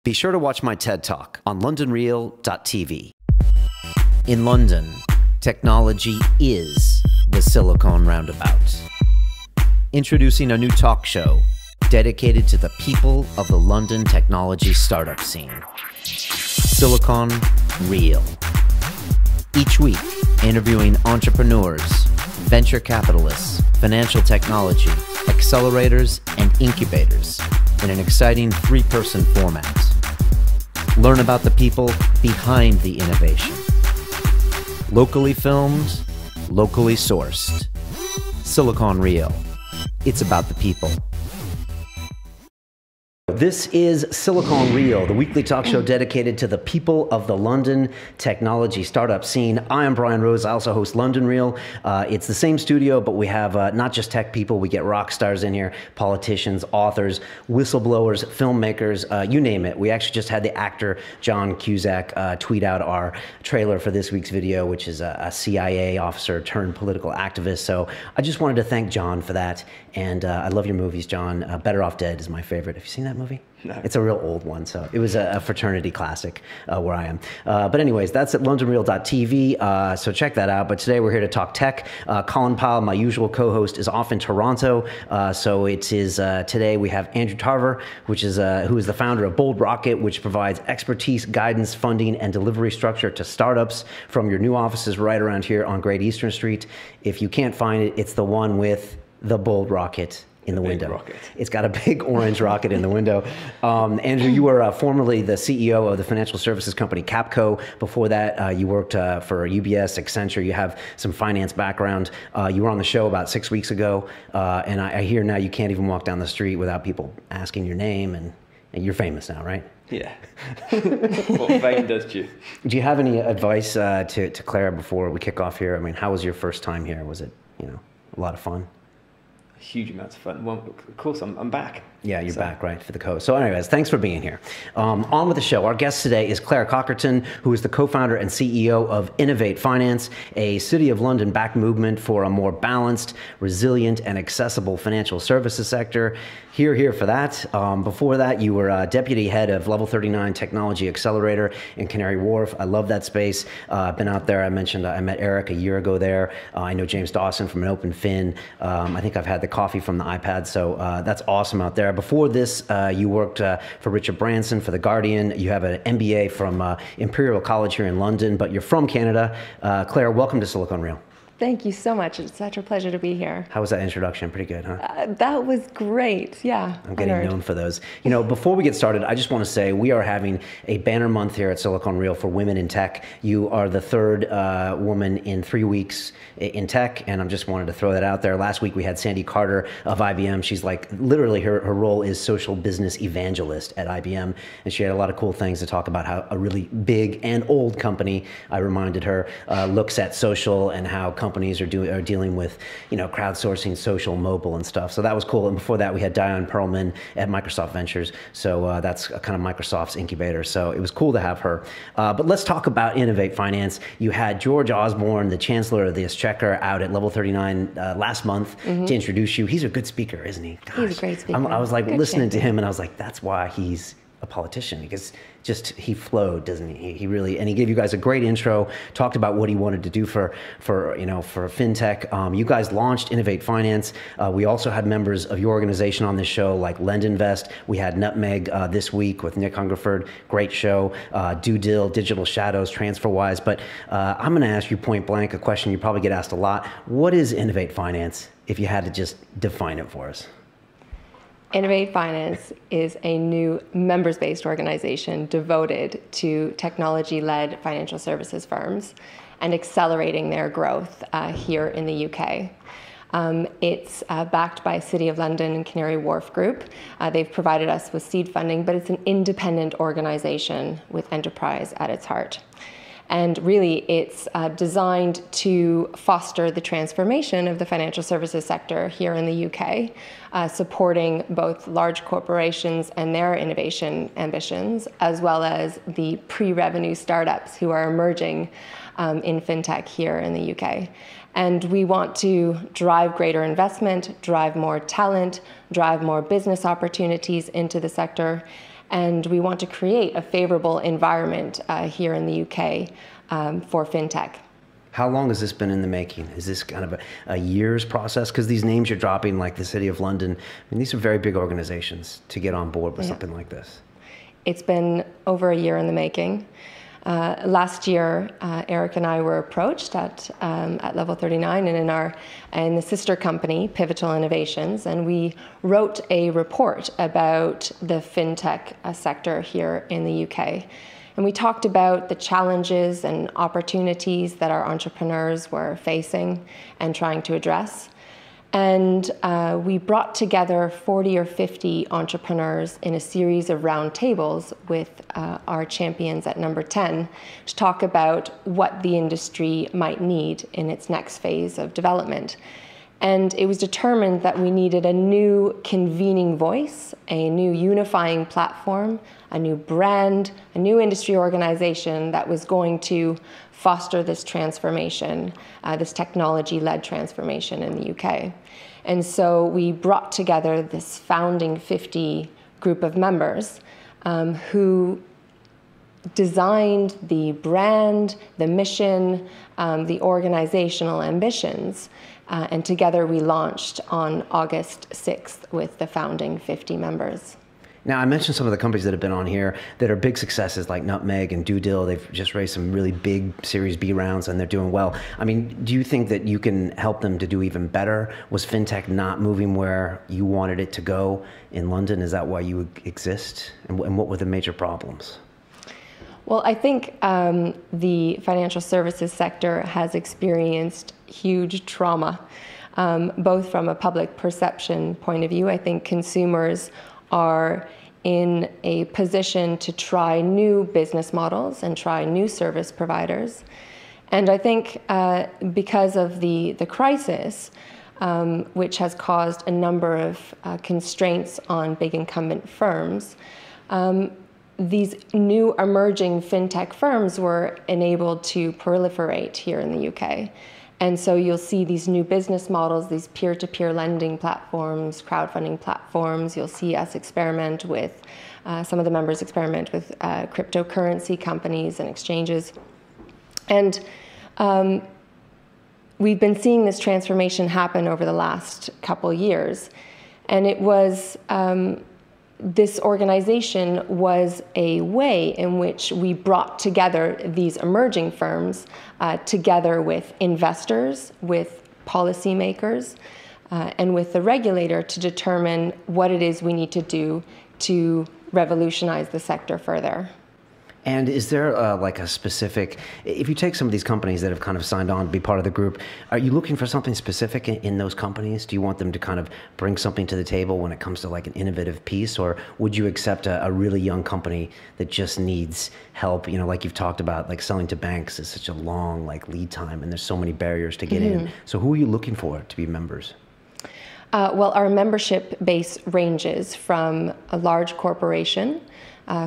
Be sure to watch my TED Talk on londonreal.tv. In London, technology is the Silicon Roundabout. Introducing a new talk show dedicated to the people of the London technology startup scene. Silicon Real. Each week, interviewing entrepreneurs, venture capitalists, financial technology, accelerators, and incubators in an exciting three-person format. Learn about the people behind the innovation. Locally filmed, locally sourced. Silicon Real. It's about the people. This is Silicon Real, the weekly talk show dedicated to the people of the London technology startup scene. I am Brian Rose. I also host London Real. It's the same studio, but we have not just tech people. We get rock stars in here, politicians, authors, whistleblowers, filmmakers, you name it. We actually just had the actor John Cusack tweet out our trailer for this week's video, which is a CIA officer turned political activist. So I just wanted to thank John for that. And I love your movies, John. Better Off Dead is my favorite. Have you seen that movie? No. It's a real old one, so it was a fraternity classic where I am. But anyways, that's at londonreal.tv, so check that out. But today we're here to talk tech. Colin Powell, my usual co-host, is off in Toronto, so it is today we have Andrew Tarver, who is the founder of Bold Rocket, which provides expertise, guidance, funding, and delivery structure to startups from your new offices right around here on Great Eastern Street. If you can't find it, it's the one with the Bold Rocket in the window. Rocket. It's got a big orange rocket in the window. Andrew, you were formerly the CEO of the financial services company Capco. Before that, you worked for UBS, Accenture. You have some finance background. You were on the show about 6 weeks ago, and I hear now you can't even walk down the street without people asking your name, and you're famous now, right? Yeah. What fame does to you? Do you have any advice to Claire before we kick off here? I mean, how was your first time here? Was it, a lot of fun? Huge amounts of fun. Well, of course, I'm back. Yeah, you're back, right, for the co. So anyways, thanks for being here. On with the show. Our guest today is Claire Cockerton, who is the co-founder and CEO of Innovate Finance, a City of London-backed movement for a more balanced, resilient, and accessible financial services sector. Here for that. Before that, you were deputy head of Level 39 Technology Accelerator in Canary Wharf. I love that space. I've been out there. I mentioned I met Eric a year ago there. I know James Dawson from an Open Fin. I think I've had the coffee from the iPad, so that's awesome out there. Before this, you worked for Richard Branson, for The Guardian. You have an MBA from Imperial College here in London, but you're from Canada. Claire, welcome to Silicon Real. Thank you so much. It's such a pleasure to be here. How was that introduction? Pretty good, huh? That was great. Yeah. I'm getting known for those. Before we get started, I just want to say we are having a banner month here at Silicon Real for women in tech. You are the third woman in 3 weeks in tech, and I just wanted to throw that out there. Last week we had Sandy Carter of IBM. She's like, literally her role is social business evangelist at IBM, and she had a lot of cool things to talk about how a really big and old company, I reminded her, looks at social and how companies are dealing with, crowdsourcing, social, mobile, and stuff. So that was cool. And before that, we had Diane Perlman at Microsoft Ventures. So that's kind of Microsoft's incubator. So it was cool to have her. But let's talk about Innovate Finance. You had George Osborne, the Chancellor of the Exchequer, out at Level 39 last month to introduce you. He's a good speaker, isn't he? Gosh, he's a great speaker. I was like listening to him, and I was like, that's why he's a politician, because he flowed, doesn't he? He really, and he gave you guys a great intro, talked about what he wanted to do for fintech. You guys launched Innovate Finance. We also had members of your organization on this show, like Lend Invest. We had Nutmeg this week with Nick Hungerford, great show. Do Dill, Digital Shadows, TransferWise. But I'm going to ask you point blank a question you probably get asked a lot. What is Innovate Finance, if you had to just define it for us? Innovate Finance is a new members-based organization devoted to technology-led financial services firms and accelerating their growth here in the UK. It's backed by City of London and Canary Wharf Group. They've provided us with seed funding, but it's an independent organization with enterprise at its heart. And really, it's designed to foster the transformation of the financial services sector here in the UK, supporting both large corporations and their innovation ambitions, as well as the pre-revenue startups who are emerging in fintech here in the UK. And we want to drive greater investment, drive more talent, drive more business opportunities into the sector, And we want to create a favorable environment here in the UK for fintech. How long has this been in the making? Is this kind of a year's process? Because these names you're dropping, like the City of London, I mean, these are very big organizations to get on board with something like this. It's been over a year in the making. Last year, Eric and I were approached at Level 39 and in the sister company, Pivotal Innovations, and we wrote a report about the fintech sector here in the UK. And we talked about the challenges and opportunities that our entrepreneurs were facing and trying to address. And we brought together 40 or 50 entrepreneurs in a series of roundtables with our champions at number 10 to talk about what the industry might need in its next phase of development. And it was determined that we needed a new convening voice, a new unifying platform, a new brand, a new industry organization that was going to foster this transformation, this technology-led transformation in the UK. And so we brought together this founding 50 group of members who designed the brand, the mission, the organizational ambitions, and together we launched on August 6th with the founding 50 members. Now, I mentioned some of the companies that have been on here that are big successes like Nutmeg and Doodle. They've just raised some really big Series B rounds and they're doing well. I mean, do you think that you can help them to do even better? Was fintech not moving where you wanted it to go in London? Is that why you exist? And what were the major problems? Well, I think the financial services sector has experienced huge trauma, both from a public perception point of view. I think consumers are in a position to try new business models and try new service providers. And I think because of the crisis, which has caused a number of constraints on big incumbent firms, these new emerging fintech firms were enabled to proliferate here in the UK. And so you'll see these new business models, these peer-to-peer lending platforms, crowdfunding platforms. You'll see us experiment with, some of the members experiment with cryptocurrency companies and exchanges. And we've been seeing this transformation happen over the last couple years. And it was, this organization was a way in which we brought together these emerging firms together with investors, with policymakers, and with the regulator to determine what it is we need to do to revolutionize the sector further. And is there like a specific, if you take some of these companies that have kind of signed on to be part of the group, are you looking for something specific in those companies? Do you want them to kind of bring something to the table when it comes to like an innovative piece? Or would you accept a really young company that just needs help? You know, like you've talked about, like selling to banks is such a long like lead time and there's so many barriers to get in. So who are you looking for to be members? Well, our membership base ranges from a large corporation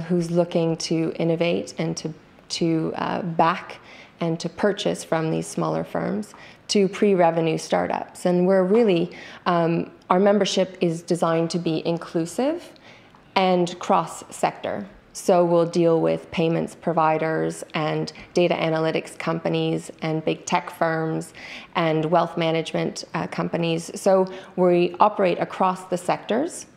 who's looking to innovate and to back and to purchase from these smaller firms, to pre-revenue startups. And we're really, our membership is designed to be inclusive and cross-sector. So we'll deal with payments providers and data analytics companies and big tech firms and wealth management companies. So we operate across the sectors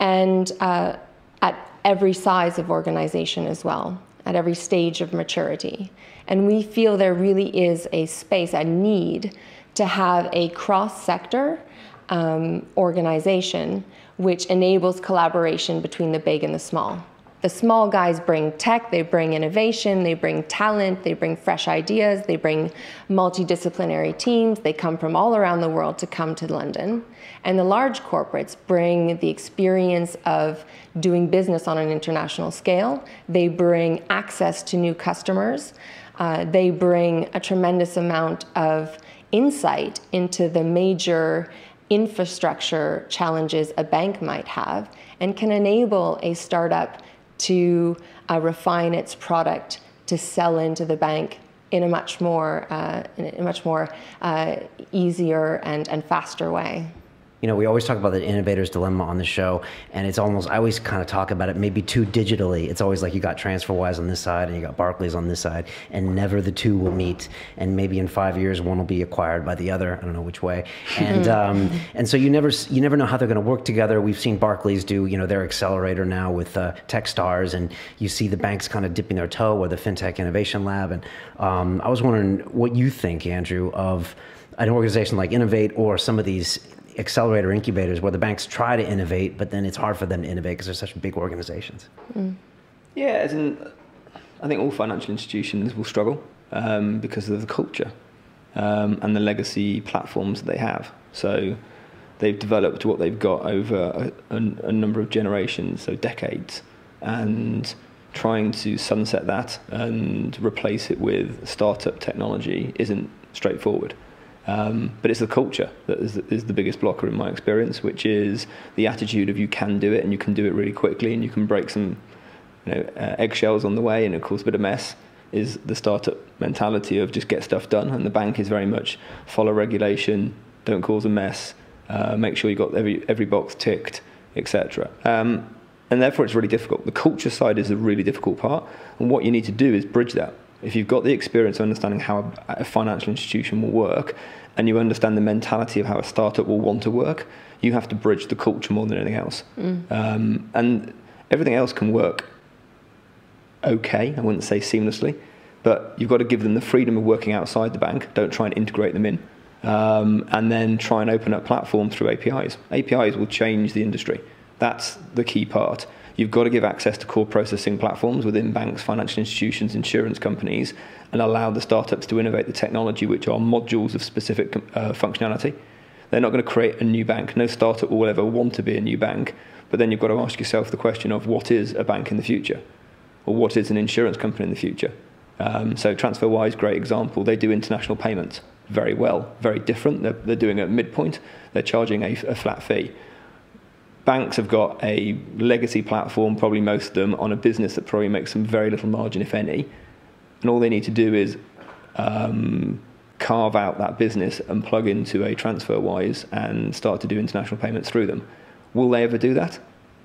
and at every size of organization as well, at every stage of maturity. And we feel there really is a space, a need to have a cross-sector organization which enables collaboration between the big and the small. The small guys bring tech, they bring innovation, they bring talent, they bring fresh ideas, they bring multidisciplinary teams, they come from all around the world to come to London. And the large corporates bring the experience of doing business on an international scale. They bring access to new customers. They bring a tremendous amount of insight into the major infrastructure challenges a bank might have and can enable a startup to refine its product to sell into the bank in a much more easier and faster way. You know, we always talk about the innovator's dilemma on the show, and it's almost, I always kind of talk about it maybe too digitally. It's always like you got TransferWise on this side and you got Barclays on this side, and never the two will meet. And maybe in 5 years, one will be acquired by the other. I don't know which way. And and so you never know how they're going to work together. We've seen Barclays do, you know, their accelerator now with Techstars, and you see the banks kind of dipping their toe, or the FinTech Innovation Lab. And I was wondering what you think, Andrew, of an organization like Innovate or some of these accelerator incubators where the banks try to innovate, but then it's hard for them to innovate because they're such big organizations. Yeah, as in, I think all financial institutions will struggle because of the culture and the legacy platforms that they have. So they've developed what they've got over a number of generations, so decades, and trying to sunset that and replace it with startup technology isn't straightforward. But it's the culture that is the biggest blocker in my experience, which is the attitude of you can do it, and you can do it really quickly, and you can break some eggshells on the way and it cause a bit of mess, is the startup mentality of just get stuff done. And the bank is very much follow regulation, don't cause a mess, make sure you got every box ticked, etc. And therefore it's really difficult. The culture side is the really difficult part, and what you need to do is bridge that. If you've got the experience of understanding how a financial institution will work, and you understand the mentality of how a startup will want to work, you have to bridge the culture more than anything else. And everything else can work okay, I wouldn't say seamlessly, but you've got to give them the freedom of working outside the bank. Don't try and integrate them in. And then try and open up platforms through APIs. APIs will change the industry. That's the key part. You've got to give access to core processing platforms within banks, financial institutions, insurance companies, and allow the startups to innovate the technology, which are modules of specific functionality. They're not going to create a new bank. No startup will ever want to be a new bank. But then you've got to ask yourself the question of what is a bank in the future? Or what is an insurance company in the future? So TransferWise, great example. They do international payments very well, very different. They're doing it at midpoint. They're charging a flat fee. Banks have got a legacy platform, probably most of them, on a business that probably makes them very little margin, if any. And all they need to do is carve out that business and plug into a TransferWise and start to do international payments through them. Will they ever do that?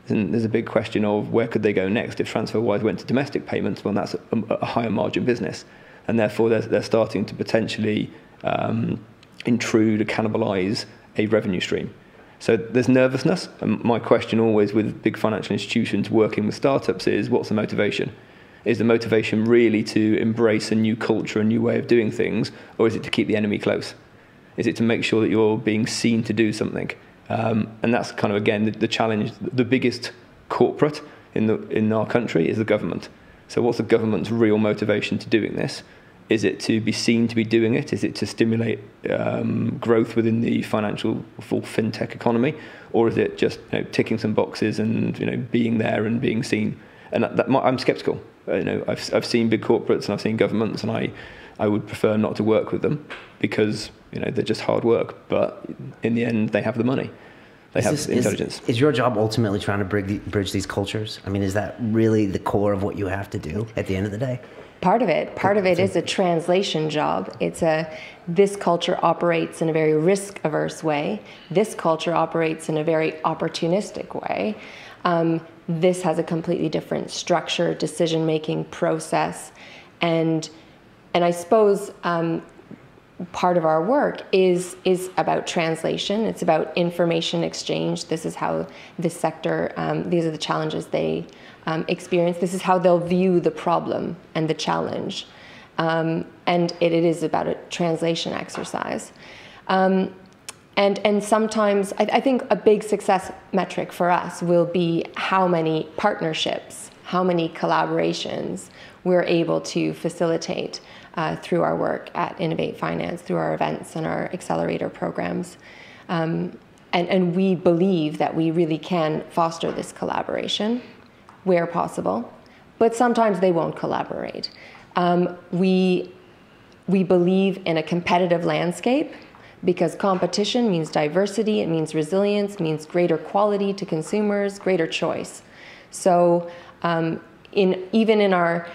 And there's a big question of where could they go next if TransferWise went to domestic payments. Well, that's a higher margin business. And therefore, they're starting to potentially intrude or cannibalize a revenue stream. So there's nervousness, and my question always with big financial institutions working with startups is, what's the motivation? Is the motivation really to embrace a new culture, a new way of doing things, or is it to keep the enemy close? Is it to make sure that you're being seen to do something? And that's kind of, again, the challenge. The biggest corporate in our country is the government. So what's the government's real motivation to doing this? Is it to be seen to be doing it? Is it to stimulate growth within the financial full fintech economy, or is it just ticking some boxes and being there and being seen? And I'm skeptical. I've seen big corporates and I've seen governments, and I would prefer not to work with them because they're just hard work. But in the end, they have the money. They have intelligence. Is your job ultimately trying to bridge these cultures? I mean, is that really the core of what you have to do at the end of the day? Part of it is a translation job. This culture operates in a very risk-averse way. This culture operates in a very opportunistic way. This has a completely different structure, decision-making process, and I suppose part of our work is about translation. It's about information exchange. This is how this sector, these are the challenges they experience. This is how they'll view the problem and the challenge. And it is about a translation exercise. And sometimes, I think a big success metric for us will be how many partnerships, how many collaborations we're able to facilitate through our work at Innovate Finance, through our events and our accelerator programs. And we believe that we really can foster this collaboration where possible, but sometimes they won't collaborate. We believe in a competitive landscape because competition means diversity, it means resilience, means greater quality to consumers, greater choice. So even in our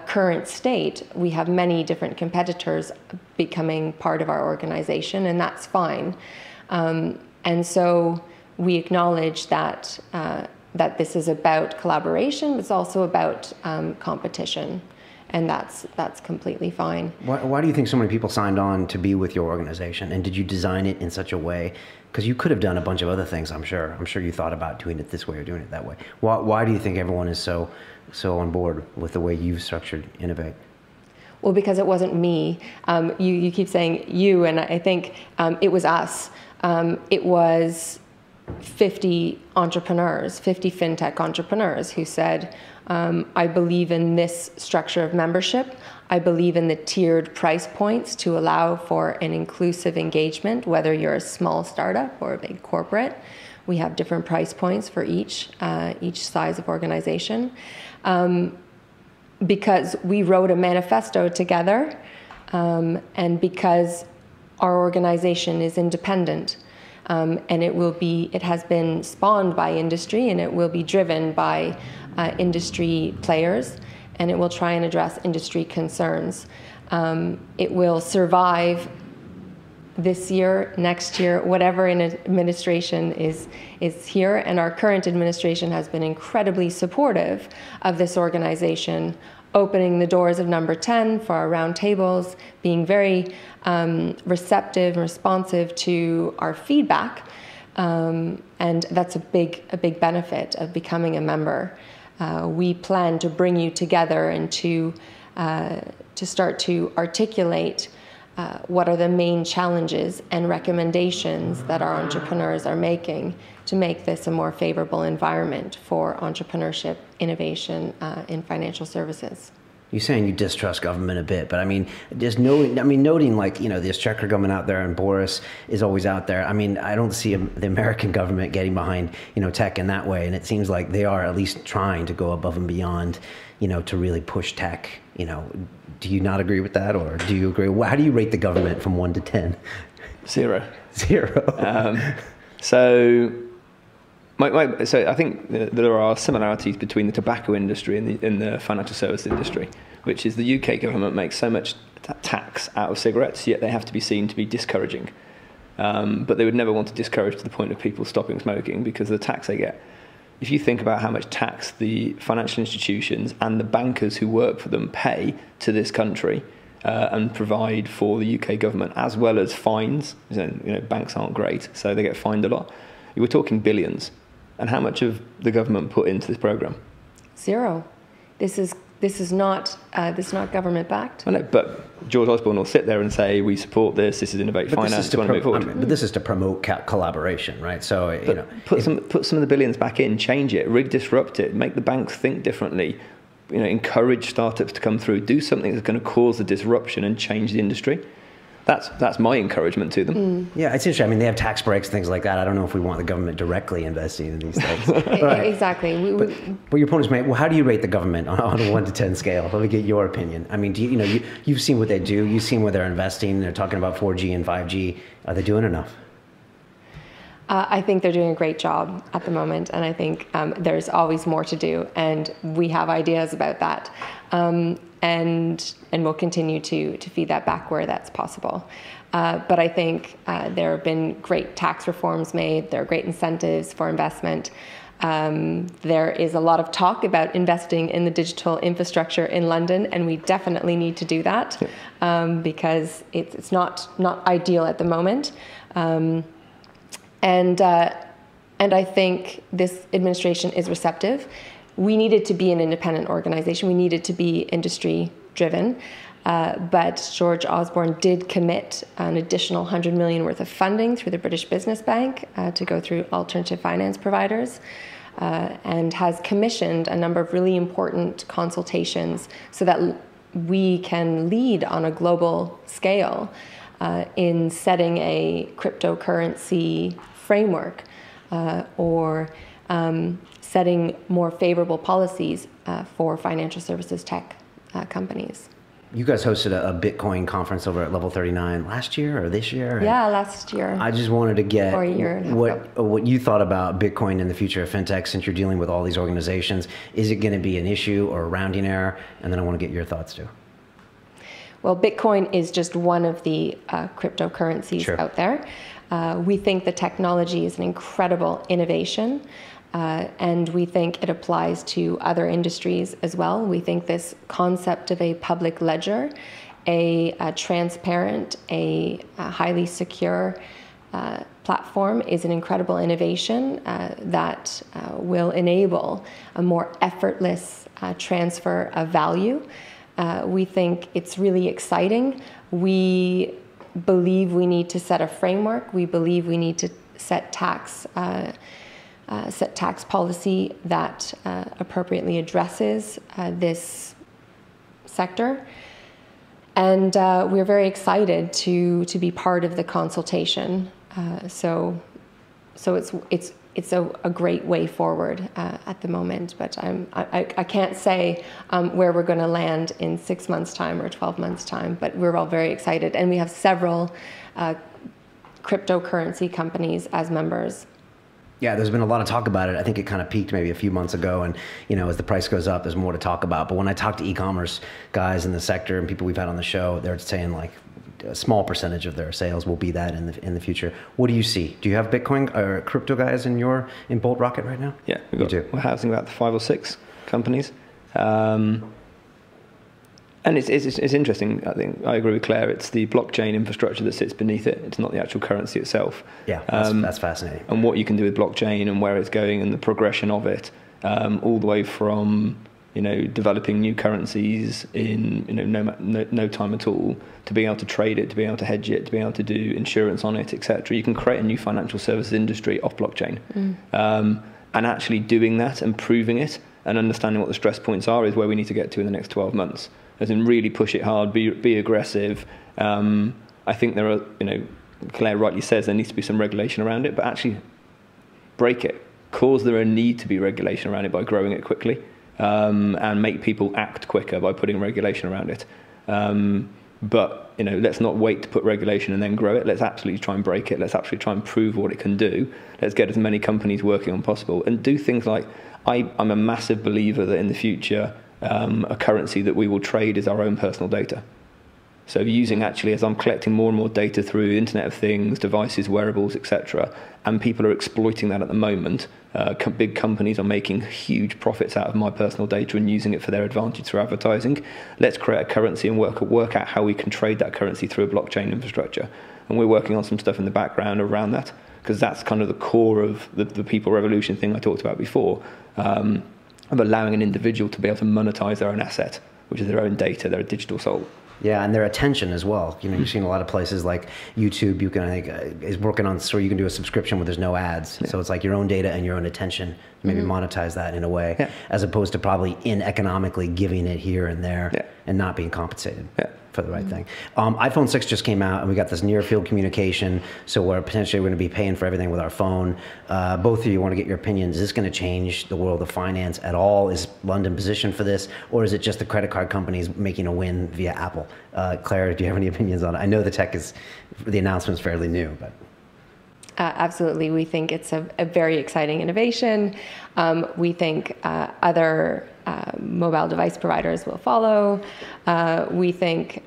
current state, we have many different competitors becoming part of our organization, and that's fine. And And so we acknowledge that that this is about collaboration, but it's also about competition. And that's completely fine. Why do you think so many people signed on to be with your organization? And did you design it in such a way? Because you could have done a bunch of other things, I'm sure. I'm sure you thought about doing it this way or doing it that way. Why do you think everyone is so on board with the way you've structured Innovate? Well, because it wasn't me. You keep saying you, and I think it was us. It was 50 entrepreneurs, 50 fintech entrepreneurs who said, I believe in this structure of membership. I believe in the tiered price points to allow for an inclusive engagement, whether you're a small startup or a big corporate. We have different price points for each size of organization. Because we wrote a manifesto together, and because our organization is independent, and it has been spawned by industry, and it will be driven by industry players, and it will try and address industry concerns. It will survive this year, next year, whatever an administration is here, and our current administration has been incredibly supportive of this organization, opening the doors of number 10 for our roundtables, being very receptive and responsive to our feedback, and that's a big benefit of becoming a member. We plan to bring you together and to start to articulate what are the main challenges and recommendations that our entrepreneurs are making to make this a more favorable environment for entrepreneurship, innovation in financial services. You're saying you distrust government a bit, but I mean, just noting like, the Exchequer government out there, and Boris is always out there. I mean, I don't see the American government getting behind, tech in that way. And it seems like they are at least trying to go above and beyond, to really push tech. Do you not agree with that, or do you agree? How do you rate the government from 1 to 10? 0. 0. So I think there are similarities between the tobacco industry and the financial service industry, which is the UK government makes so much tax out of cigarettes, yet they have to be seen to be discouraging. But they would never want to discourage to the point of people stopping smoking because of the tax they get. If you think about how much tax the financial institutions and the bankers who work for them pay to this country and provide for the UK government, as well as fines, banks aren't great, so they get fined a lot. We're talking billions. And how much of the government put into this program? 0. This is not government backed. I know, but George Osborne will sit there and say, "We support this. This is Innovate Finance. We want to move forward." But this is to promote collaboration, right? So put some of the billions back in, change it, disrupt it, make the banks think differently. Encourage startups to come through. Do something that's going to cause the disruption and change the industry. That's my encouragement to them. Yeah, it's interesting. I mean, they have tax breaks, things like that. I don't know if we want the government directly investing in these things. Exactly. But your opponents may. Well, how do you rate the government on a 1 to 10 scale? Let me get your opinion. I mean, you've seen what they do. You've seen where they're investing. They're talking about 4G and 5G. Are they doing enough? I think they're doing a great job at the moment, and I think there's always more to do, and we have ideas about that. And we'll continue to feed that back where that's possible. But I think there have been great tax reforms made. There are great incentives for investment. There is a lot of talk about investing in the digital infrastructure in London, and we definitely need to do that because it's not ideal at the moment. And I think this administration is receptive. We needed to be an independent organization. We needed to be industry driven. But George Osborne did commit an additional 100 million worth of funding through the British Business Bank to go through alternative finance providers, and has commissioned a number of really important consultations so that we can lead on a global scale in setting a cryptocurrency framework or setting more favorable policies for financial services tech companies. You guys hosted a Bitcoin conference over at Level 39 last year or this year? Yeah, last year. I just wanted to get or a year what you thought about Bitcoin and the future of fintech, since you're dealing with all these organizations. Is it going to be an issue or a rounding error? And then I want to get your thoughts too. Well, Bitcoin is just one of the cryptocurrencies out there. We think the technology is an incredible innovation, and we think it applies to other industries as well. We think this concept of a public ledger, a transparent, a highly secure platform is an incredible innovation that will enable a more effortless transfer of value. We think it's really exciting. We believe we need to set a framework. We believe we need to set tax policy that appropriately addresses this sector. And we're very excited to be part of the consultation. So it's a great way forward at the moment, but I can't say where we're going to land in 6 months' time or 12 months' time, but we're all very excited. And we have several cryptocurrency companies as members. Yeah, there's been a lot of talk about it. I think it kind of peaked maybe a few months ago, and as the price goes up, there's more to talk about. But when I talk to e-commerce guys in the sector and people we've had on the show, they're saying like a small percentage of their sales will be that in the future. What do you see? Do you have Bitcoin or crypto guys in Bolt Rocket right now? Yeah, we're housing about 5 or 6 companies. And it's interesting. I think I agree with Claire. It's the blockchain infrastructure that sits beneath it. It's not the actual currency itself. Yeah, that's fascinating. And what you can do with blockchain and where it's going and the progression of it, all the way from developing new currencies in no time at all, to being able to trade it, to being able to hedge it, to being able to do insurance on it, etc. You can create a new financial services industry off blockchain. And actually doing that and proving it and understanding what the stress points are is where we need to get to in the next 12 months. As in really push it hard, be aggressive. I think there are, Claire rightly says there needs to be some regulation around it, but actually break it. Cause there a need to be regulation around it by growing it quickly, and make people act quicker by putting regulation around it. But let's not wait to put regulation and then grow it. Let's absolutely try and break it. Let's actually try and prove what it can do. Let's get as many companies working on possible and do things like I'm a massive believer that in the future, a currency that we will trade is our own personal data. So using actually, as I'm collecting more and more data through Internet of Things, devices, wearables, etc., and people are exploiting that at the moment. Big companies are making huge profits out of my personal data and using it for their advantage through advertising. Let's create a currency and work out how we can trade that currency through a blockchain infrastructure. And we're working on some stuff in the background around that, because that's kind of the core of the people revolution thing I talked about before, of allowing an individual to be able to monetize their own asset, which is their own data, their digital soul. Yeah, and their attention as well. You've seen a lot of places like YouTube. You can, I think, is working on, so you can do a subscription where there's no ads. Yeah. So it's like your own data and your own attention. Maybe monetize that in a way, as opposed to probably ineconomically giving it here and there and not being compensated for the right thing. iPhone 6 just came out, and we got this near field communication. So we're potentially going to be paying for everything with our phone. Both of you want to get your opinions. Is this going to change the world of finance at all? Is London positioned for this, or is it just the credit card companies making a win via Apple? Claire, do you have any opinions on it? I know the announcement's fairly new, but. Absolutely. We think it's a very exciting innovation. We think other mobile device providers will follow. We think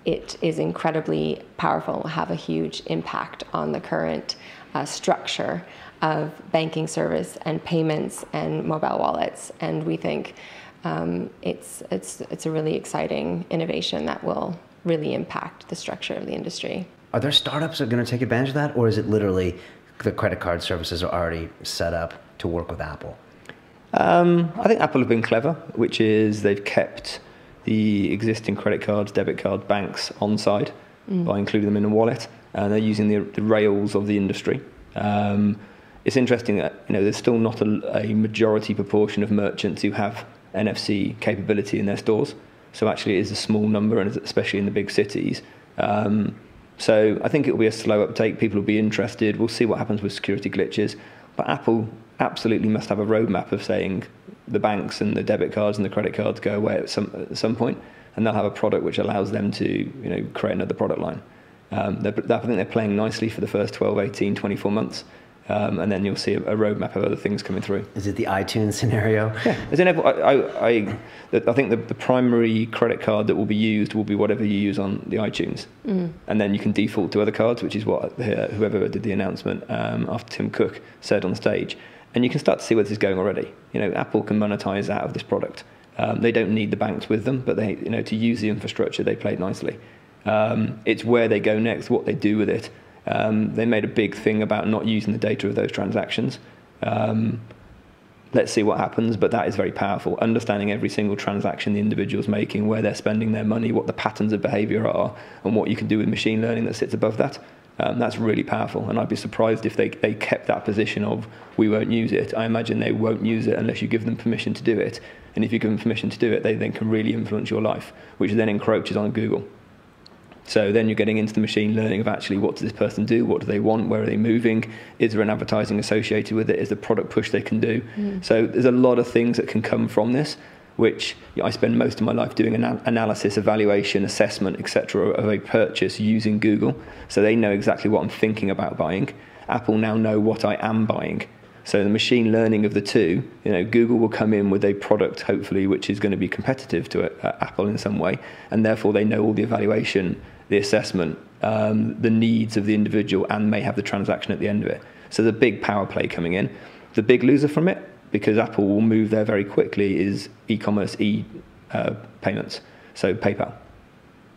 it is incredibly powerful, will have a huge impact on the current structure of banking service and payments and mobile wallets. And we think it's a really exciting innovation that will really impact the structure of the industry. Are there startups that are going to take advantage of that, or is it literally the credit card services are already set up to work with Apple? I think Apple have been clever, which is they've kept the existing credit cards, debit card banks on side by including them in a wallet, and they're using the rails of the industry. It's interesting that there's still not a majority proportion of merchants who have NFC capability in their stores. So actually, it is a small number, and especially in the big cities. So I think it will be a slow uptake. People will be interested. We'll see what happens with security glitches. But Apple absolutely must have a roadmap of saying the banks and the debit cards and the credit cards go away at some point, and they'll have a product which allows them to create another product line. I think they're playing nicely for the first 12, 18, 24 months. And then you'll see a roadmap of other things coming through. Is it the iTunes scenario? Yeah. As in, I think the primary credit card that will be used will be whatever you use on the iTunes. And then you can default to other cards, which is what whoever did the announcement after Tim Cook said on stage. And you can start to see where this is going already. Apple can monetize out of this product. They don't need the banks with them, but they, to use the infrastructure, they played nicely. It's where they go next, what they do with it. They made a big thing about not using the data of those transactions. Let's see what happens, but that is very powerful. Understanding every single transaction the individual's making, where they're spending their money, what the patterns of behavior are, and what you can do with machine learning that sits above that. That's really powerful, and I'd be surprised if they kept that position of, we won't use it. I imagine they won't use it unless you give them permission to do it. And if you give them permission to do it, they then can really influence your life, which then encroaches on Google. So then you're getting into the machine learning of actually, what does this person do? What do they want? Where are they moving? Is there an advertising associated with it? Is there product push they can do? So there's a lot of things that can come from this, which I spend most of my life doing analysis, evaluation, assessment, etc. of a purchase using Google. So they know exactly what I'm thinking about buying. Apple now know what I am buying. So the machine learning of the two, Google will come in with a product, hopefully, which is going to be competitive to Apple in some way, and therefore they know all the evaluation, the assessment, the needs of the individual, and may have the transaction at the end of it. So the big power play coming in. The big loser from it, because Apple will move there very quickly, is e-commerce, payments, so PayPal.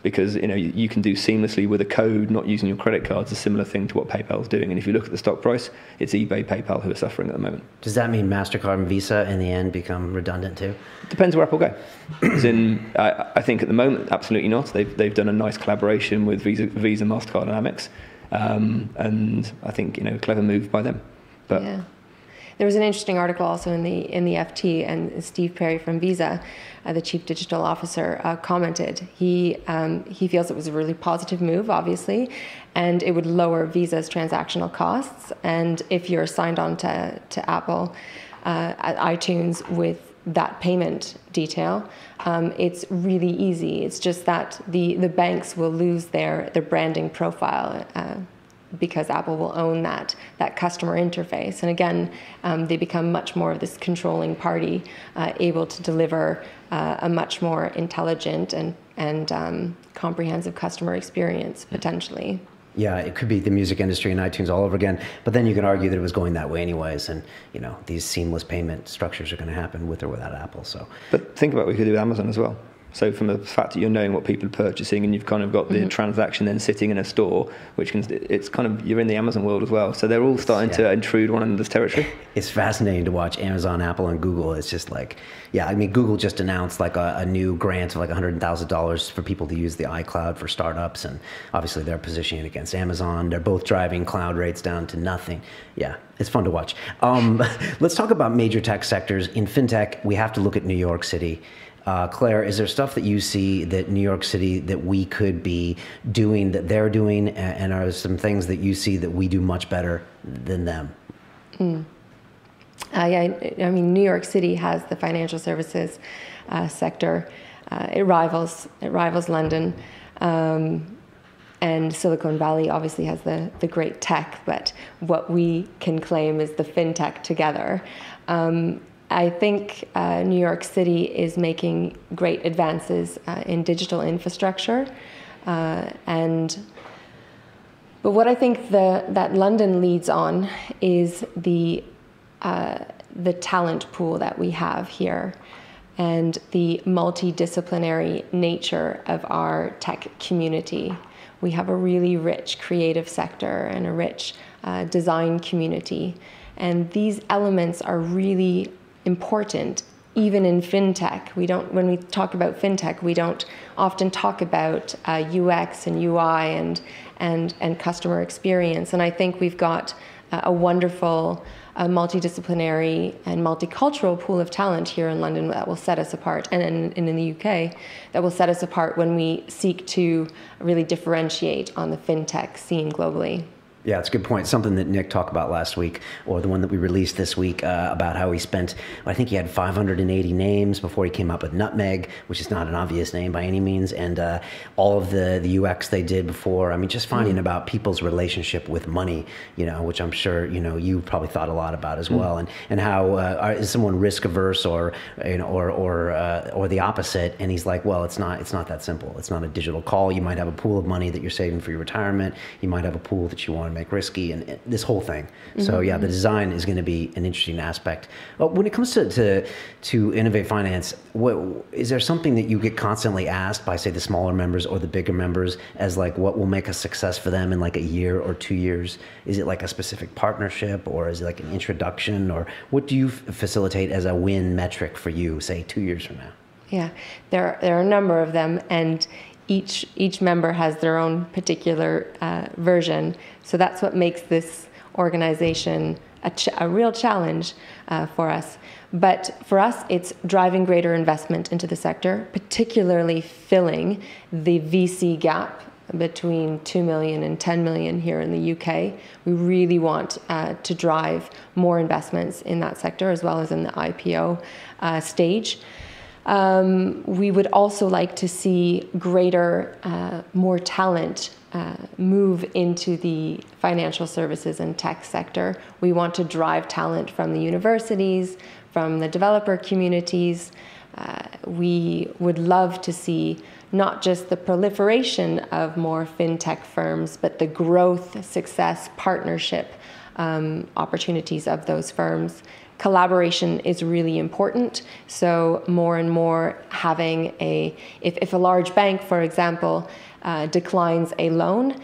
Because you can do seamlessly with a code, not using your credit cards, a similar thing to what PayPal's doing. And if you look at the stock price, it's eBay, PayPal who are suffering at the moment. Does that mean MasterCard and Visa in the end become redundant too? Depends where Apple go. As in, I think at the moment, absolutely not. They've done a nice collaboration with Visa, MasterCard, and Amex, and I think clever move by them. But yeah. There was an interesting article also in the FT, and Steve Perry from Visa, the chief digital officer, commented. He feels it was a really positive move, obviously, and it would lower Visa's transactional costs. And if you're signed on to Apple at iTunes with that payment detail, it's really easy. It's just that the banks will lose their branding profile. Because Apple will own that customer interface. And again, they become much more of this controlling party, able to deliver a much more intelligent and comprehensive customer experience, potentially. Yeah, it could be the music industry and iTunes all over again, but then you can argue that it was going that way anyways, and these seamless payment structures are going to happen with or without Apple. So, but think about what we could do with Amazon as well. So from the fact that you're knowing what people are purchasing, and you've kind of got the transaction then sitting in a store, it's kind of, you're in the Amazon world as well. So they're all starting to intrude one another's territory. It's fascinating to watch Amazon, Apple, and Google. It's just like, Google just announced like a new grant of like $100,000 for people to use the iCloud for startups, and obviously they're positioning against Amazon. They're both driving cloud rates down to nothing. Yeah, it's fun to watch. Let's talk about major tech sectors. In fintech, we have to look at New York City. Claire, is there stuff that you see that New York City that we could be doing that they're doing, and are there some things that you see that we do much better than them? I mean, New York City has the financial services sector. It rivals London, and Silicon Valley obviously has the great tech. But what we can claim is the fintech together. I think New York City is making great advances in digital infrastructure, but what I think that London leads on is the talent pool that we have here, and the multidisciplinary nature of our tech community. We have a really rich creative sector and a rich design community, and these elements are really important even in fintech. When we talk about fintech, we don't often talk about UX and UI and customer experience. And I think we've got a wonderful multidisciplinary and multicultural pool of talent here in London that will set us apart, and in the UK, that will set us apart when we seek to really differentiate on the fintech scene globally. Yeah, it's a good point. Something that Nick talked about last week, or the one that we released this week, about how he spent, I think he had 580 names before he came up with Nutmeg, which is not an obvious name by any means, and all of the UX they did before. I mean, just finding about people's relationship with money, which I'm sure, you probably thought a lot about as well, and how is someone risk averse or the opposite? And he's like, well, it's not that simple. It's not a digital call. You might have a pool of money that you're saving for your retirement. You might have a pool that you want to make risky, and this whole thing. So yeah, the design is going to be an interesting aspect. When it comes to Innovate Finance, is there something that you get constantly asked by, say, the smaller members or the bigger members as like what will make a success for them in like a year or 2 years? Is it like a specific partnership, or is it like an introduction, or what do you facilitate as a win metric for you, say 2 years from now? Yeah, there are a number of them, and each member has their own particular version. So that's what makes this organization a real challenge for us. But for us, it's driving greater investment into the sector, particularly filling the VC gap between 2 million and 10 million here in the UK. We really want to drive more investments in that sector, as well as in the IPO stage. We would also like to see more talent move into the financial services and tech sector. We want to drive talent from the universities, from the developer communities. We would love to see not just the proliferation of more fintech firms, but the growth, success, partnership opportunities of those firms. Collaboration is really important. So more and more having if a large bank, for example, declines a loan,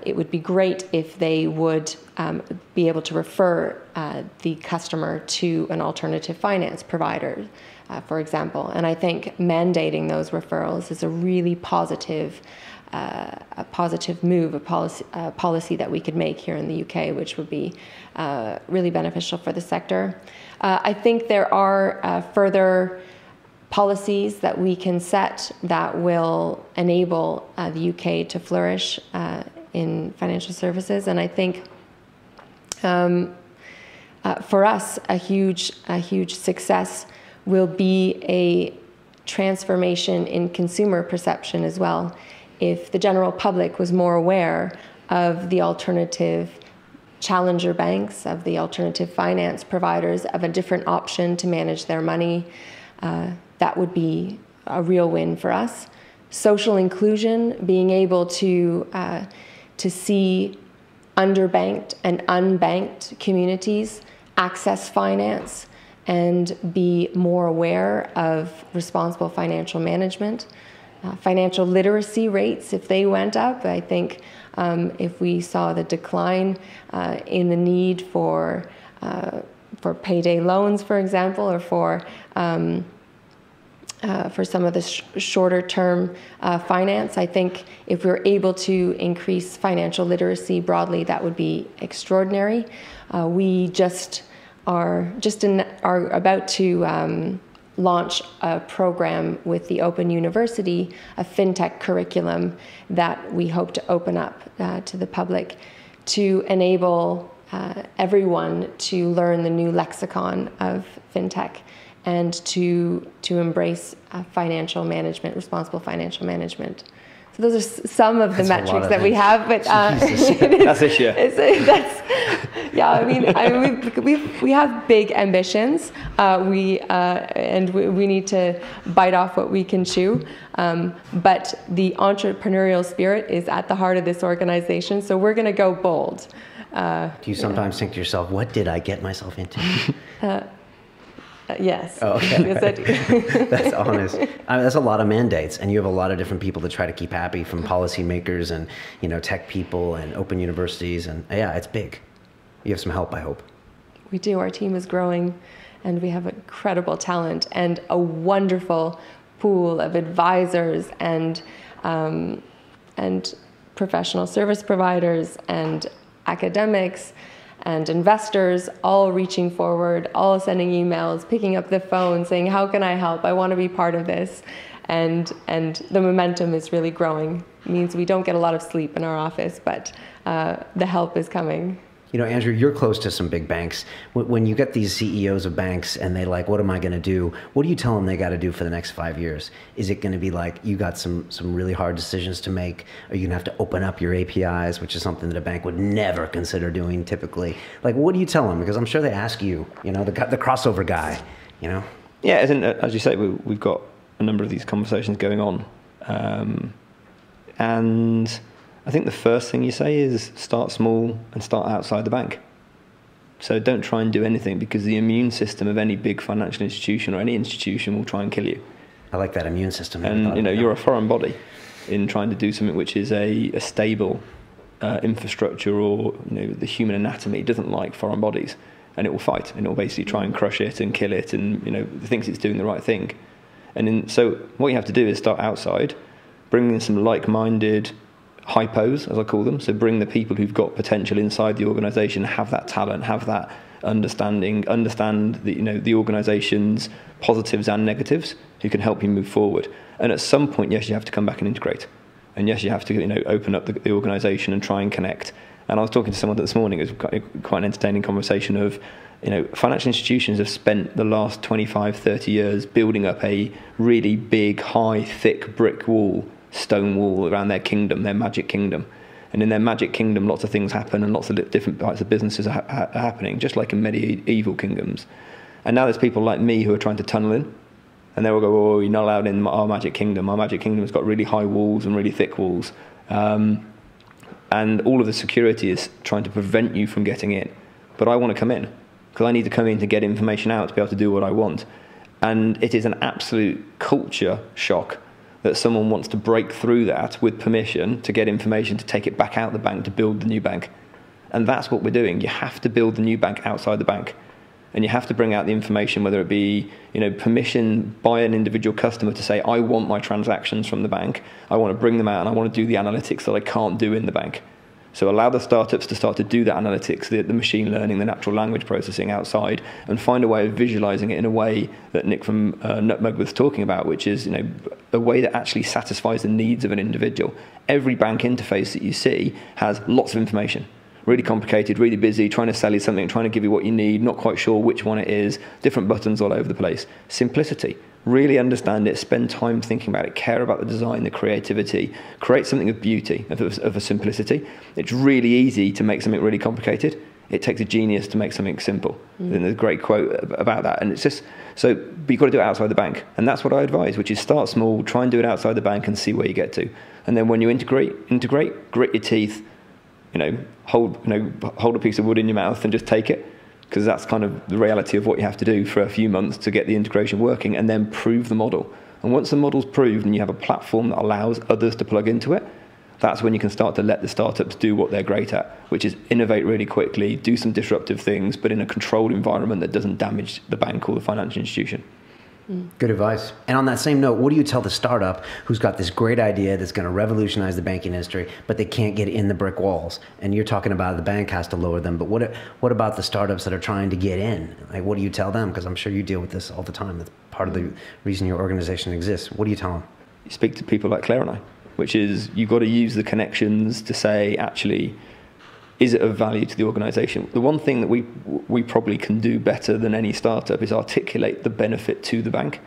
it would be great if they would be able to refer the customer to an alternative finance provider, for example. And I think mandating those referrals is a really positive move, a policy that we could make here in the UK, which would be really beneficial for the sector. I think there are further policies that we can set that will enable the UK to flourish in financial services. And I think for us, a huge success will be a transformation in consumer perception as well. If the general public was more aware of the alternative challenger banks, of the alternative finance providers, of a different option to manage their money, that would be a real win for us. Social inclusion, being able to see underbanked and unbanked communities access finance and be more aware of responsible financial management. Financial literacy rates, if they went up, I think if we saw the decline in the need for payday loans, for example, or for some of the shorter term finance, I think if we're able to increase financial literacy broadly, that would be extraordinary. We are about to launch a program with the Open University, a fintech curriculum that we hope to open up to the public to enable everyone to learn the new lexicon of fintech and to embrace financial management, responsible financial management. So those are some of the metrics that we have, but that's this year. We have big ambitions. We need to bite off what we can chew. But the entrepreneurial spirit is at the heart of this organization. So we're going to go bold. Do you sometimes think to yourself, "What did I get myself into?" Yes. Oh, okay. Yes, I do. That's honest. That's a lot of mandates, and you have a lot of different people to try to keep happy, from policymakers and tech people and open universities, and yeah, it's big. You have some help, I hope. We do. Our team is growing, and we have incredible talent and a wonderful pool of advisors and professional service providers and academics and investors all reaching forward, all sending emails, picking up the phone, saying, how can I help? I want to be part of this. And the momentum is really growing. It means we don't get a lot of sleep in our office, but the help is coming. You know, Andrew, you're close to some big banks. When you get these CEOs of banks and they like, what am I going to do? What do you tell them they got to do for the next 5 years? Is it going to be like, you got some really hard decisions to make? Are you going to have to open up your APIs, which is something that a bank would never consider doing typically? Like, what do you tell them? Because I'm sure they ask you, you know, the crossover guy, you know? Yeah, as you say, we've got a number of these conversations going on. And I think the first thing you say is start small and start outside the bank. So don't try and do anything, because the immune system of any big financial institution or any institution will try and kill you. I like that immune system. And you're a foreign body in trying to do something which is a stable infrastructure, or the human anatomy doesn't like foreign bodies, and it will fight, and it will basically try and crush it and kill it, and it thinks it's doing the right thing. So what you have to do is start outside, bring in some like-minded hypos, as I call them. So bring the people who've got potential inside the organisation, have that talent, have that understanding, understand the organisation's positives and negatives, who can help you move forward. And at some point, yes, you have to come back and integrate. And yes, you have to open up the organisation and try and connect. And I was talking to someone this morning. It was quite an entertaining conversation of, financial institutions have spent the last 25, 30 years building up a really big, high, thick brick wall, stone wall around their kingdom, their magic kingdom. And in their magic kingdom, lots of things happen, and lots of different types of businesses are happening, just like in medieval kingdoms. And now there's people like me who are trying to tunnel in, and they will go, oh, you're not allowed in our magic kingdom. Our magic kingdom's got really high walls and really thick walls. And all of the security is trying to prevent you from getting in. But I want to come in, because I need to come in to get information out to be able to do what I want. And it is an absolute culture shock that someone wants to break through that with permission to get information, to take it back out the bank, to build the new bank. And that's what we're doing. You have to build the new bank outside the bank. And you have to bring out the information, whether it be permission by an individual customer to say, I want my transactions from the bank, I want to bring them out, and I want to do the analytics that I can't do in the bank. So allow the startups to start to do that analytics, the machine learning, the natural language processing outside, and find a way of visualizing it in a way that Nick from Nutmeg was talking about, which is a way that actually satisfies the needs of an individual. Every bank interface that you see has lots of information. Really complicated, really busy, trying to sell you something, trying to give you what you need, not quite sure which one it is, different buttons all over the place. Simplicity. Really understand it, spend time thinking about it, care about the design, the creativity, create something of beauty, of a simplicity. It's really easy to make something really complicated. It takes a genius to make something simple. And there's a great quote about that. And it's just, but you've got to do it outside the bank. And that's what I advise, which is start small, try and do it outside the bank and see where you get to. And then when you integrate, grit your teeth, hold a piece of wood in your mouth and just take it. Because that's kind of the reality of what you have to do for a few months to get the integration working, and then prove the model. And once the model's proved and you have a platform that allows others to plug into it, that's when you can start to let the startups do what they're great at, which is innovate really quickly, do some disruptive things, but in a controlled environment that doesn't damage the bank or the financial institution. Good advice. And on that same note, what do you tell the startup who's got this great idea that's going to revolutionize the banking industry, but they can't get in the brick walls? And you're talking about the bank has to lower them, but what about the startups that are trying to get in? Like, what do you tell them? Because I'm sure you deal with this all the time. That's part of the reason your organization exists. What do you tell them? You speak to people like Claire and I, which is you've got to use the connections to say, actually, is it of value to the organisation? The one thing that we probably can do better than any startup is articulate the benefit to the bank,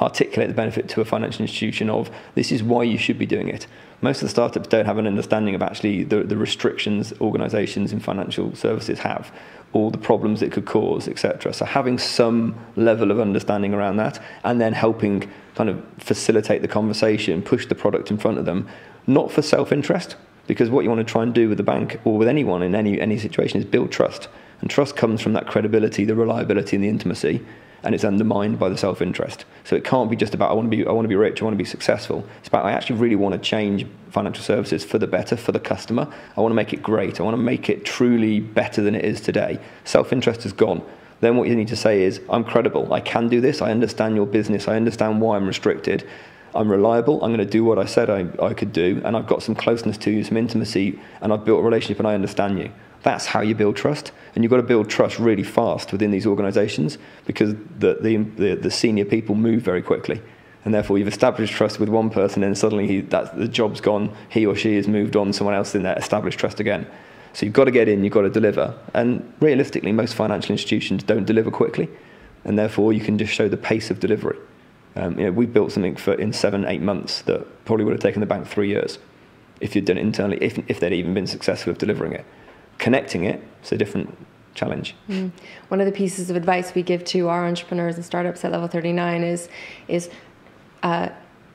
articulate the benefit to a financial institution of this is why you should be doing it. Most of the startups don't have an understanding of actually the restrictions organisations in financial services have, or the problems it could cause, etc. So having some level of understanding around that, and then helping kind of facilitate the conversation, push the product in front of them, not for self-interest. Because what you want to try and do with the bank or with anyone in any situation is build trust. And trust comes from that credibility, the reliability and the intimacy, and it's undermined by the self-interest. So it can't be just about I want to be rich, I want to be successful. It's about I actually really want to change financial services for the better, for the customer. I want to make it great. I want to make it truly better than it is today. Self-interest is gone. Then what you need to say is, I'm credible. I can do this. I understand your business. I understand why I'm restricted. I'm reliable, I'm going to do what I said I could do, and I've got some closeness to you, some intimacy, and I've built a relationship and I understand you. That's how you build trust. And you've got to build trust really fast within these organizations, because the senior people move very quickly. And therefore, you've established trust with one person, and suddenly the job's gone, he or she has moved on, someone else in there, established trust again. So you've got to get in, you've got to deliver. And realistically, most financial institutions don't deliver quickly, and therefore you can just show the pace of delivery. We built something in 7-8 months that probably would have taken the bank 3 years if you'd done it internally, if they'd even been successful with delivering it. Connecting it is a different challenge. One of the pieces of advice we give to our entrepreneurs and startups at Level 39 is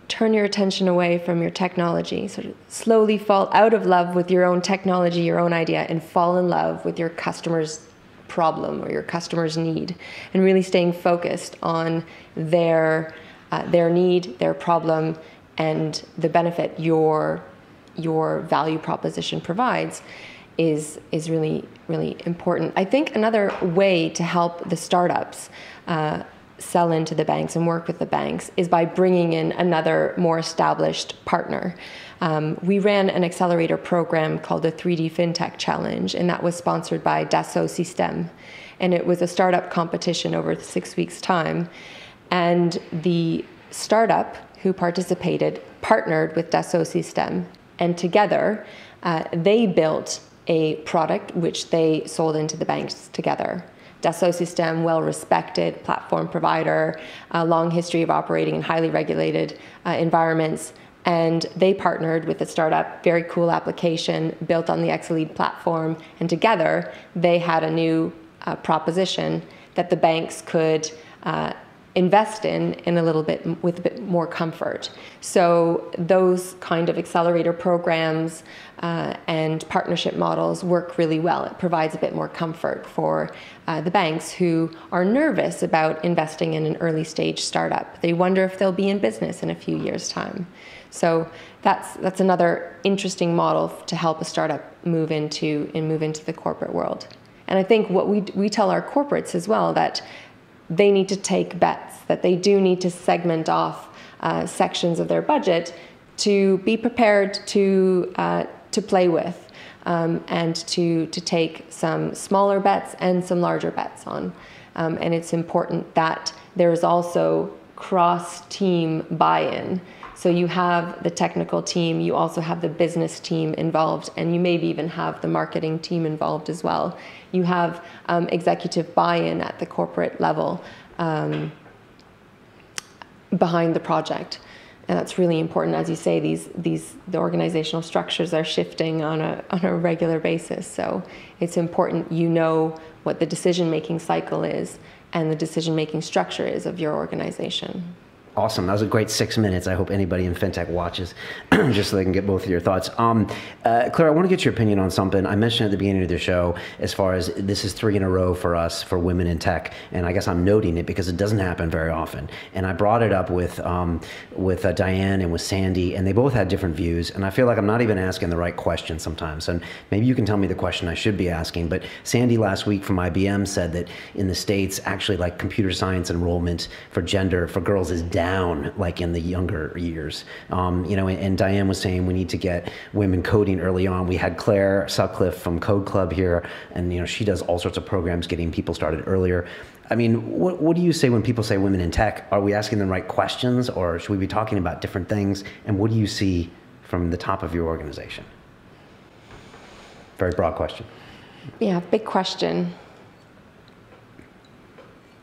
turn your attention away from your technology. Sort of slowly fall out of love with your own technology, your own idea, and fall in love with your customer's problem or your customer's need, and really staying focused on their need, their problem, and the benefit your value proposition provides is really, really important. I think another way to help the startups sell into the banks and work with the banks is by bringing in another more established partner. We ran an accelerator program called the 3D FinTech Challenge, and that was sponsored by Dassault Systèmes. And it was a startup competition over 6 weeks' time. And the startup who participated partnered with Dassault Systèmes, and together they built a product which they sold into the banks together. Dassault Systèmes, well-respected platform provider, a long history of operating in highly regulated environments, and they partnered with the startup, very cool application built on the XLead platform, and together they had a new proposition that the banks could invest in a little bit with a bit more comfort. So those kind of accelerator programs and partnership models work really well. It provides a bit more comfort for the banks who are nervous about investing in an early stage startup. They wonder if they'll be in business in a few years' time. So that's another interesting model to help a startup move into the corporate world. And I think what we tell our corporates as well, that they need to take bets, that they do need to segment off sections of their budget to be prepared to play with and to take some smaller bets and some larger bets on. And it's important that there is also cross-team buy-in. So you have the technical team, you also have the business team involved, and you maybe even have the marketing team involved as well. You have executive buy-in at the corporate level behind the project. And that's really important. As you say, the organizational structures are shifting on a regular basis. So it's important you know what the decision-making cycle is and the decision-making structure is of your organization. Awesome. That was a great 6 minutes. I hope anybody in FinTech watches just so they can get both of your thoughts. Claire, I want to get your opinion on something. I mentioned at the beginning of the show, as far as this is 3 in a row for us, for women in tech. And I guess I'm noting it because it doesn't happen very often. And I brought it up with Diane and with Sandy, and they both had different views. And I feel like I'm not even asking the right question sometimes. And maybe you can tell me the question I should be asking. But Sandy last week from IBM said that in the States, actually, like computer science enrollment for gender for girls is down, like in the younger years. And Diane was saying we need to get women coding early on. We had Claire Sutcliffe from Code Club here, and she does all sorts of programs getting people started earlier. I mean, what do you say when people say women in tech? Are we asking the right questions, or should we be talking about different things? And what do you see from the top of your organization? Very broad question. Yeah, big question.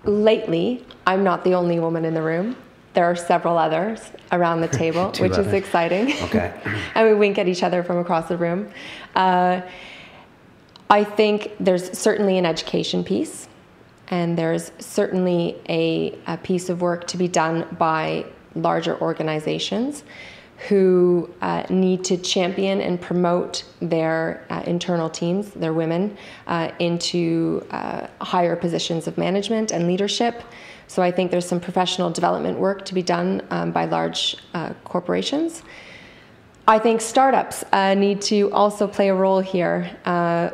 Lately, I'm not the only woman in the room. There are several others around the table, which is exciting. Okay. And we wink at each other from across the room. I think there's certainly an education piece, and there's certainly a piece of work to be done by larger organizations who need to champion and promote their internal teams, their women, into higher positions of management and leadership. So I think there's some professional development work to be done by large corporations. I think startups need to also play a role here.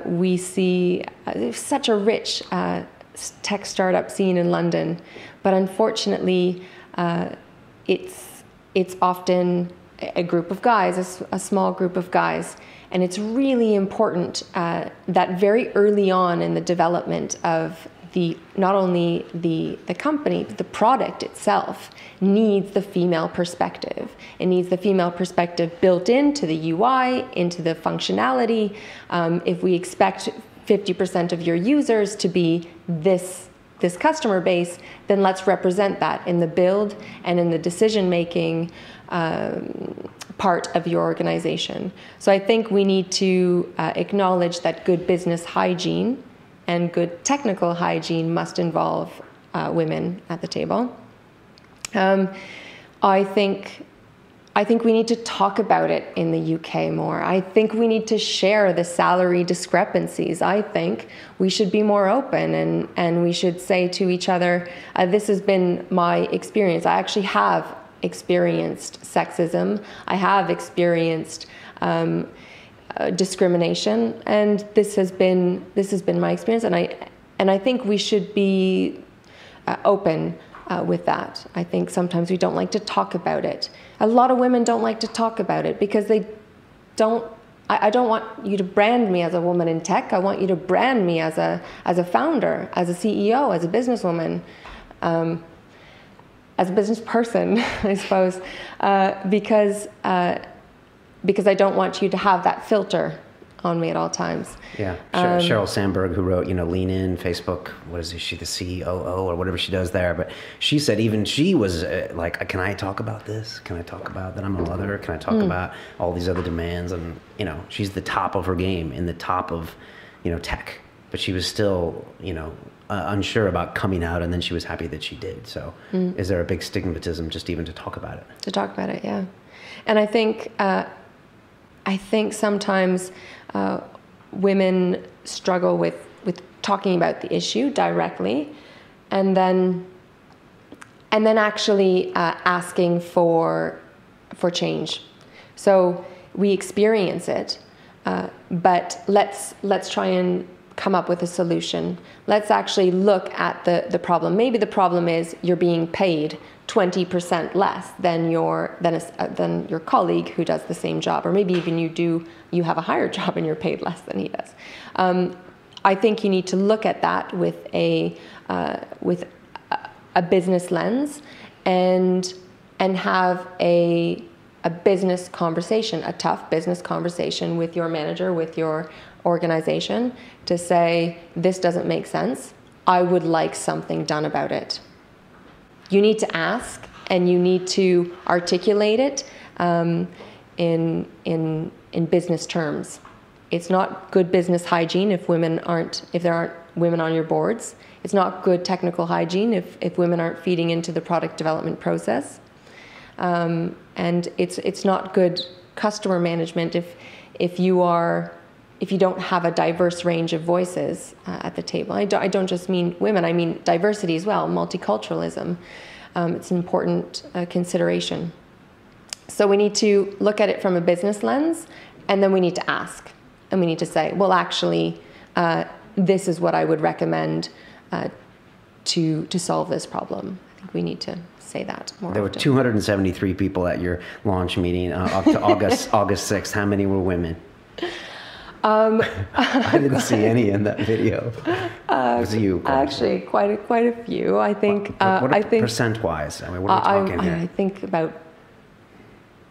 We see such a rich tech startup scene in London, but unfortunately, it's often a group of guys, a small group of guys. And it's really important that very early on in the development of not only the company, but the product itself needs the female perspective. It needs the female perspective built into the UI, into the functionality. If we expect 50% of your users to be this customer base, then let's represent that in the build and in the decision-making part of your organization. So I think we need to acknowledge that good business hygiene and good technical hygiene must involve women at the table. I think we need to talk about it in the UK more. I think we need to share the salary discrepancies. I think we should be more open and we should say to each other, this has been my experience. I actually have experienced sexism. I have experienced discrimination, and this has been my experience, and I think we should be open with that. I think sometimes we don't like to talk about it. A lot of women don't like to talk about it because they don't. I don't want you to brand me as a woman in tech. I want you to brand me as a founder, as a CEO, as a businesswoman, as a business person, I suppose, because I don't want you to have that filter on me at all times. Yeah, Sheryl Sandberg, who wrote, Lean In, Facebook, what is she, the COO or whatever she does there, but she said even she was like, can I talk about this? Can I talk about that I'm a mother? Can I talk about all these other demands? And, she's the top of her game, in the top of, tech, but she was still, unsure about coming out, and then she was happy that she did. So is there a big stigmatism just even to talk about it? To talk about it, yeah. And I think sometimes women struggle with talking about the issue directly, and then actually asking for change. So we experience it, but let's try and come up with a solution. Let's actually look at the problem. Maybe the problem is you're being paid 20% less than your colleague who does the same job, or maybe even you have a higher job and you're paid less than he does. I think you need to look at that with a business lens and have a business conversation, a tough business conversation with your manager, with your organization, to say, this doesn't make sense. I would like something done about it. You need to ask, and you need to articulate it in business terms. It's not good business hygiene if there aren't women on your boards. It's not good technical hygiene if women aren't feeding into the product development process. And it's not good customer management if you don't have a diverse range of voices at the table. I don't just mean women, I mean diversity as well, multiculturalism. It's an important consideration. So we need to look at it from a business lens, and then we need to ask. And we need to say, well, actually, this is what I would recommend to solve this problem. I think we need to say that more There often. were 273 people at your launch meeting up to August 6th. How many were women? I didn't see any in that video. It was you. Actually, quite a few. I think. What percent-wise? I mean, what are we talking here? I think about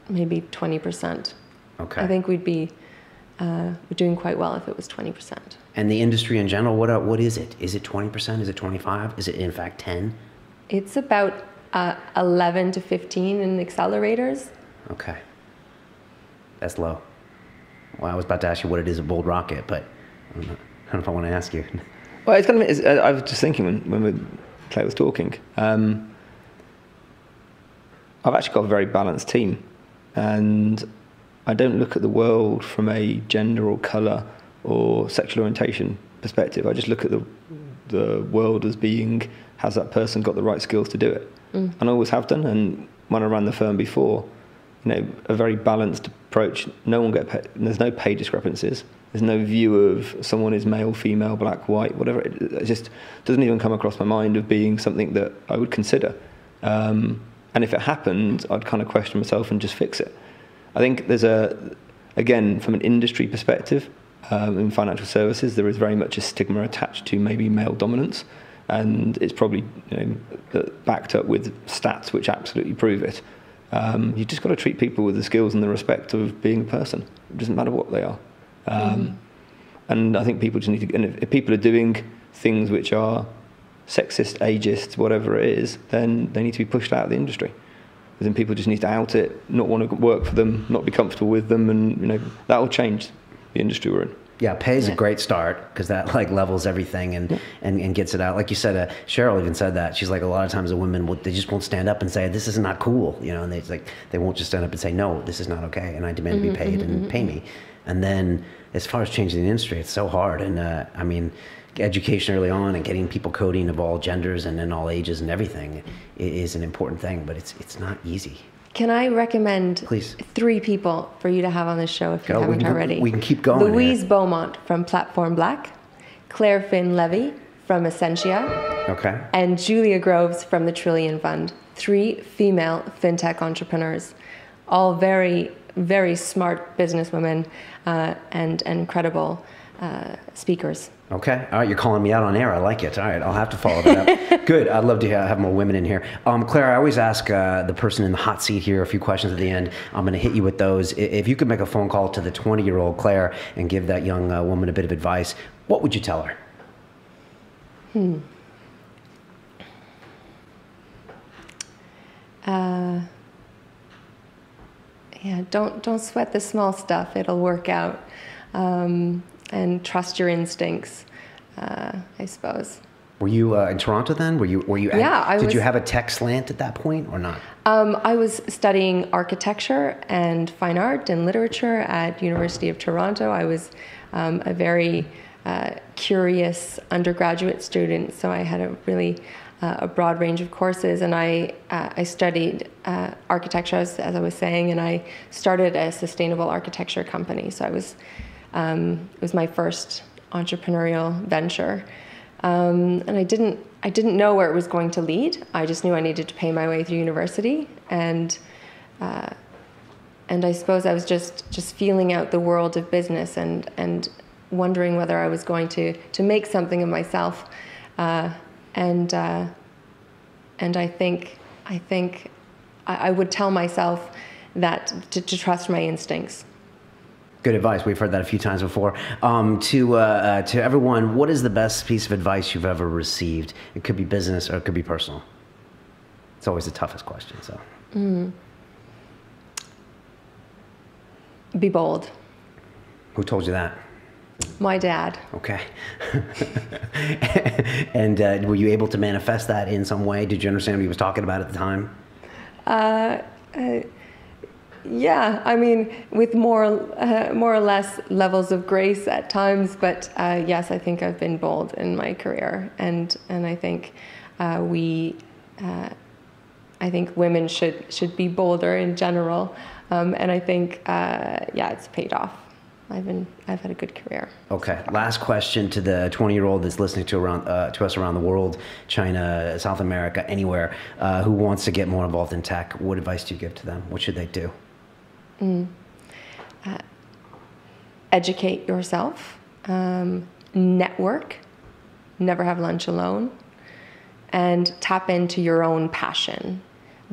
maybe 20%. Okay. I think we'd be doing quite well if it was 20%. And the industry in general, what is it? Is it 20%? Is it 25%? Is it in fact 10? It's about 11 to 15 in accelerators. Okay. That's low. Well, I was about to ask you what it is at Bold Rocket, but I don't know if I want to ask you. Well, I was just thinking when Claire was talking, I've actually got a very balanced team, and I don't look at the world from a gender or colour or sexual orientation perspective. I just look at the world as being, has that person got the right skills to do it? And I always have done, and when I ran the firm before, a very balanced approach. No one get paid. There's no pay discrepancies. There's no view of someone is male, female, black, white, whatever. It just doesn't even come across my mind of being something that I would consider. And if it happened, I'd kind of question myself and just fix it. I think there's again, from an industry perspective, in financial services, there is very much a stigma attached to maybe male dominance, and it's probably backed up with stats which absolutely prove it. You just got to treat people with the skills and the respect of being a person. It doesn't matter what they are. And I think people just need to, and if people are doing things which are sexist, ageist, whatever it is, then they need to be pushed out of the industry. Because then people just need to out it, not want to work for them, not be comfortable with them, and that will change the industry we're in. Yeah, pay is a great start because that like levels everything and gets it out. Like you said, Cheryl even said that. She's like, a lot of times the women they just won't stand up and say this is not cool, and they won't just stand up and say no, this is not okay, and I demand to be paid and pay me. And then as far as changing the industry, it's so hard. And I mean, education early on and getting people coding of all genders and in all ages and everything is an important thing, but it's not easy. Can I recommend Please. 3 people for you to have on this show if you haven't already? We can keep going. Louise Beaumont from Platform Black, Claire Finn-Levy from Essentia, Okay. and Julia Groves from the Trillion Fund. 3 female fintech entrepreneurs, all very, very smart businesswomen and incredible speakers. Okay. All right. You're calling me out on air. I like it. All right. I'll have to follow that up. Good. I'd love to have more women in here. Claire, I always ask the person in the hot seat here a few questions at the end. I'm going to hit you with those. If you could make a phone call to the 20-year-old Claire and give that young woman a bit of advice, what would you tell her? Yeah, don't sweat the small stuff. It'll work out. And trust your instincts, I suppose. Were you in Toronto then? Were you? Yeah, Did you have a tech slant at that point or not? I was studying architecture and fine art and literature at University of Toronto. I was a very curious undergraduate student, so I had a really a broad range of courses, and I studied architecture, as I was saying, and I started a sustainable architecture company. So it was my first entrepreneurial venture, and I didn't know where it was going to lead. I just knew I needed to pay my way through university, and I suppose I was just feeling out the world of business and wondering whether I was going to make something of myself, and I think I would tell myself that to trust my instincts. Good advice. We've heard that a few times before. To everyone, what is the best piece of advice you've ever received? It could be business or it could be personal. It's always the toughest question. So, Be bold. Who told you that? My dad. Okay. And were you able to manifest that in some way? Did you understand what he was talking about at the time? Yeah, I mean, with more or less levels of grace at times, but yes, I think I've been bold in my career, and I think I think women should be bolder in general, and I think it's paid off. I've had a good career. Okay. Last question to the 20-year-old that's listening to us around the world, China, South America, anywhere, who wants to get more involved in tech. What advice do you give to them? What should they do? Educate yourself, network, never have lunch alone, and tap into your own passion,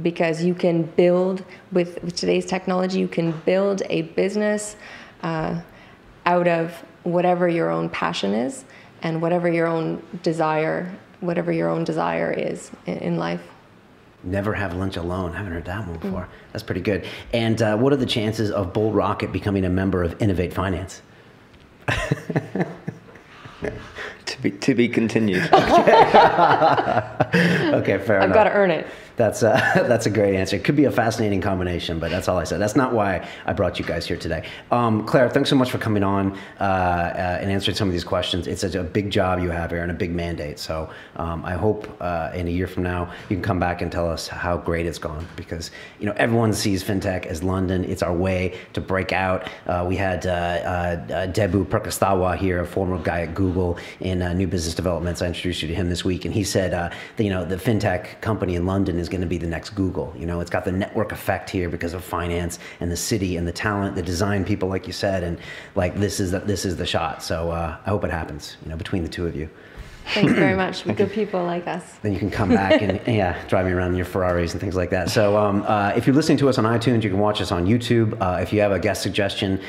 because you can build, with today's technology, you can build a business out of whatever your own passion is and whatever your own desire is in life. Never have lunch alone. I haven't heard that one before. That's pretty good. And what are the chances of Bold Rocket becoming a member of Innovate Finance? To be continued. Okay, fair enough. I've got to earn it. That's a great answer. It could be a fascinating combination, but that's all I said. That's not why I brought you guys here today. Claire, thanks so much for coming on and answering some of these questions. It's such a big job you have here and a big mandate. So I hope in a year from now you can come back and tell us how great it's gone, because everyone sees fintech as London. It's our way to break out. We had Debu Prakastawa here, a former guy at Google in new business developments. I introduced you to him this week, and he said the fintech company in London is is going to be the next Google. You know, it's got the network effect here because of finance and the city and the talent, the design people, like you said, and like this is the shot. So I hope it happens, you know, between the two of you. Thank you very much. We're good people like us. Then you can come back and drive me around in your Ferraris and things like that. So if you're listening to us on iTunes, you can watch us on YouTube. If you have a guest suggestion,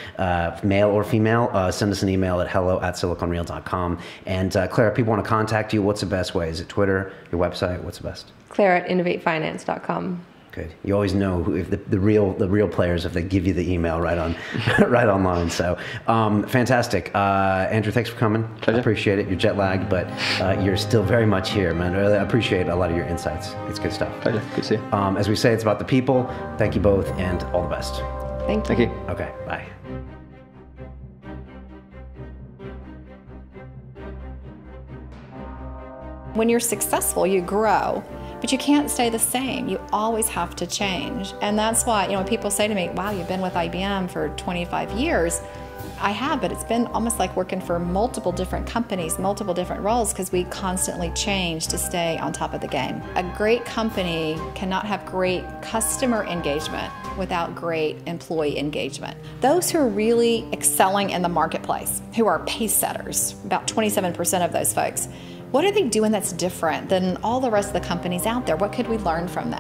male or female, send us an email at hello@siliconreal.com. And Claire, if people want to contact you, what's the best way? Is it Twitter, your website? What's the best? Claire@innovatefinance.com. Good. You always know who, if the real players, if they give you the email right on right online. So fantastic. Andrew, thanks for coming. Pleasure. I appreciate it. You're jet lagged, but you're still very much here, man. I really appreciate a lot of your insights. It's good stuff. Pleasure. Good to see you. As we say, it's about the people. Thank you both, and all the best. Thank you. Thank you. Okay, bye. When you're successful, you grow, but you can't stay the same. You always have to change. And that's why, when people say to me, wow, you've been with IBM for 25 years. I have, but it's been almost like working for multiple different companies, multiple different roles, because we constantly change to stay on top of the game. A great company cannot have great customer engagement without great employee engagement. Those who are really excelling in the marketplace, who are pace setters, about 27% of those folks, what are they doing that's different than all the rest of the companies out there? What could we learn from them?